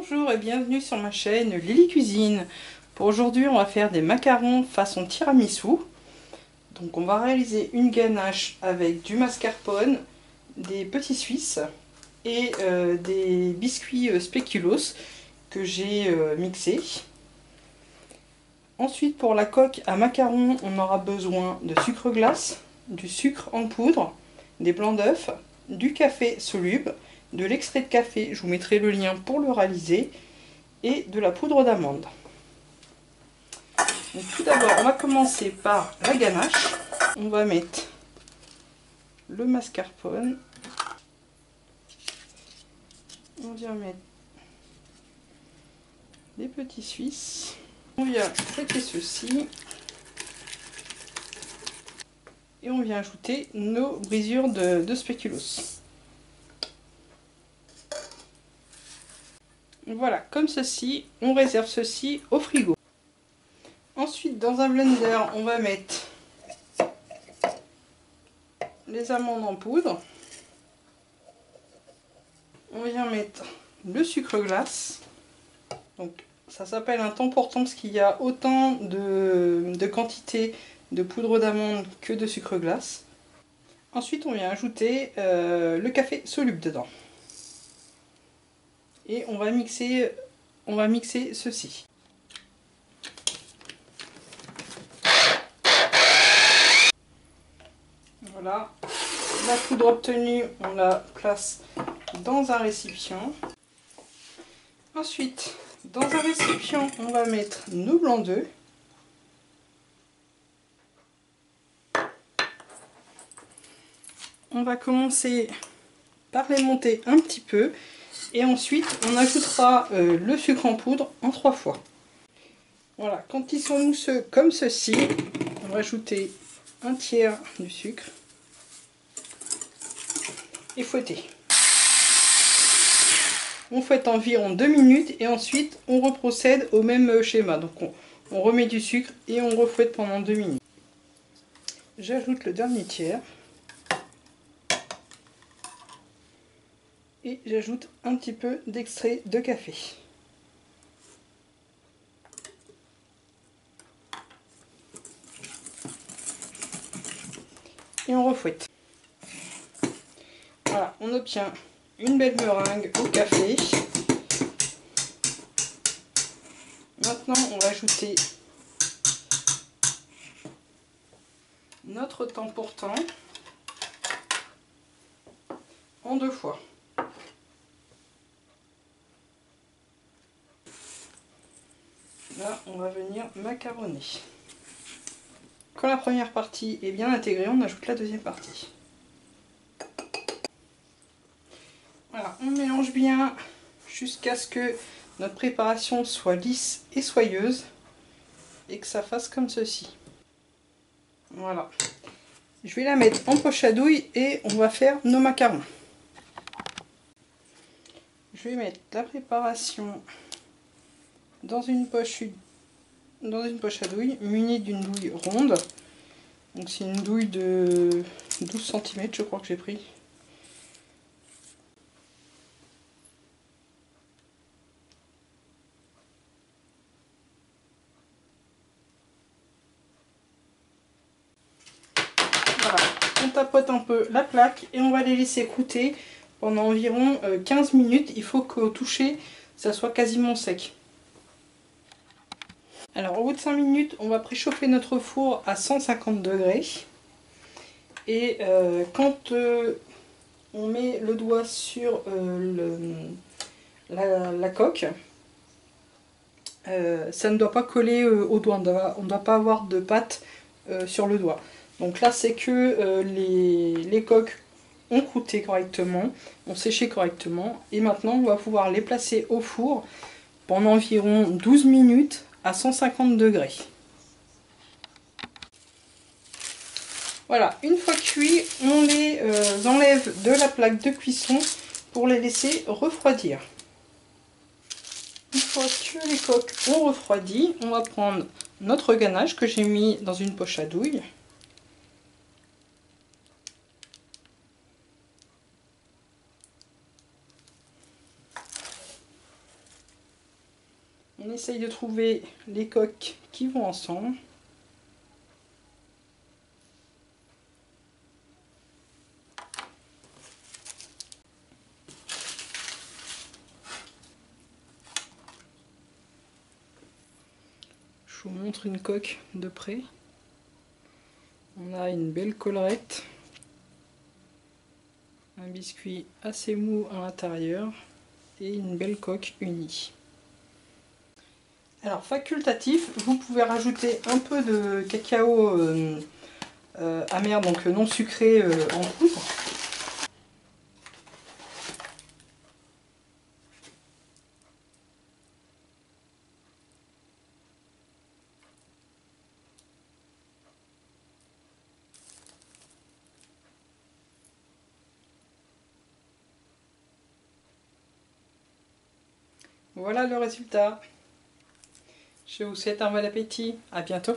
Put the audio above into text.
Bonjour et bienvenue sur ma chaîne Lily Cuisine. Pour aujourd'hui, on va faire des macarons façon tiramisu. Donc on va réaliser une ganache avec du mascarpone, des petits suisses et des biscuits spéculoos que j'ai mixés. Ensuite, pour la coque à macarons, on aura besoin de sucre glace, du sucre en poudre, des blancs d'œufs, du café soluble, de l'extrait de café, je vous mettrai le lien pour le réaliser, et de la poudre d'amande. Tout d'abord, on va commencer par la ganache. On va mettre le mascarpone. On vient mettre les petits suisses. On vient traiter ceci. Et on vient ajouter nos brisures de spéculoos. Voilà, comme ceci, on réserve ceci au frigo. Ensuite, dans un blender, on va mettre les amandes en poudre. On vient mettre le sucre glace. Donc, ça s'appelle un temps pour temps parce qu'il y a autant de quantité de poudre d'amande que de sucre glace. Ensuite, on vient ajouter le café soluble dedans. Et on va mixer ceci. Voilà, la poudre obtenue, on la place dans un récipient. Ensuite, dans un récipient, on va mettre nos blancs d'œufs. On va commencer par les monter un petit peu et ensuite on ajoutera le sucre en poudre en 3 fois. Voilà, quand ils sont mousseux comme ceci, on va ajouter un tiers du sucre et fouetter. On fouette environ 2 minutes et ensuite on reprocède au même schéma. Donc on remet du sucre et on refouette pendant 2 minutes. J'ajoute le dernier tiers. Et j'ajoute un petit peu d'extrait de café. Et on refouette. Voilà, on obtient une belle meringue au café. Maintenant, on va ajouter notre temps pour temps en 2 fois. Là, on va venir macaronner. Quand la première partie est bien intégrée, on ajoute la deuxième partie. Voilà, on mélange bien jusqu'à ce que notre préparation soit lisse et soyeuse et que ça fasse comme ceci. Voilà. Je vais la mettre en poche à douille et on va faire nos macarons. Je vais mettre la préparation dans une poche à douille munie d'une douille ronde. Donc c'est une douille de 12 cm je crois que j'ai pris. Voilà, on tapote un peu la plaque et on va les laisser croûter pendant environ 15 minutes. Il faut qu'au toucher ça soit quasiment sec. Alors au bout de 5 minutes, on va préchauffer notre four à 150 degrés. Et quand on met le doigt sur la coque, ça ne doit pas coller au doigt, on ne doit pas avoir de pâte sur le doigt. Donc là c'est que les coques ont croûté correctement, ont séché correctement. Et maintenant on va pouvoir les placer au four pendant environ 12 minutes à 150 degrés. Voilà, une fois cuits, on les enlève de la plaque de cuisson pour les laisser refroidir. Une fois que les coques ont refroidi, on va prendre notre ganache que j'ai mis dans une poche à douille. On essaye de trouver les coques qui vont ensemble. Je vous montre une coque de près. On a une belle collerette, un biscuit assez mou à l'intérieur et une belle coque unie. Alors facultatif, vous pouvez rajouter un peu de cacao amer, donc non sucré en poudre. Voilà le résultat. Je vous souhaite un bon appétit. À bientôt.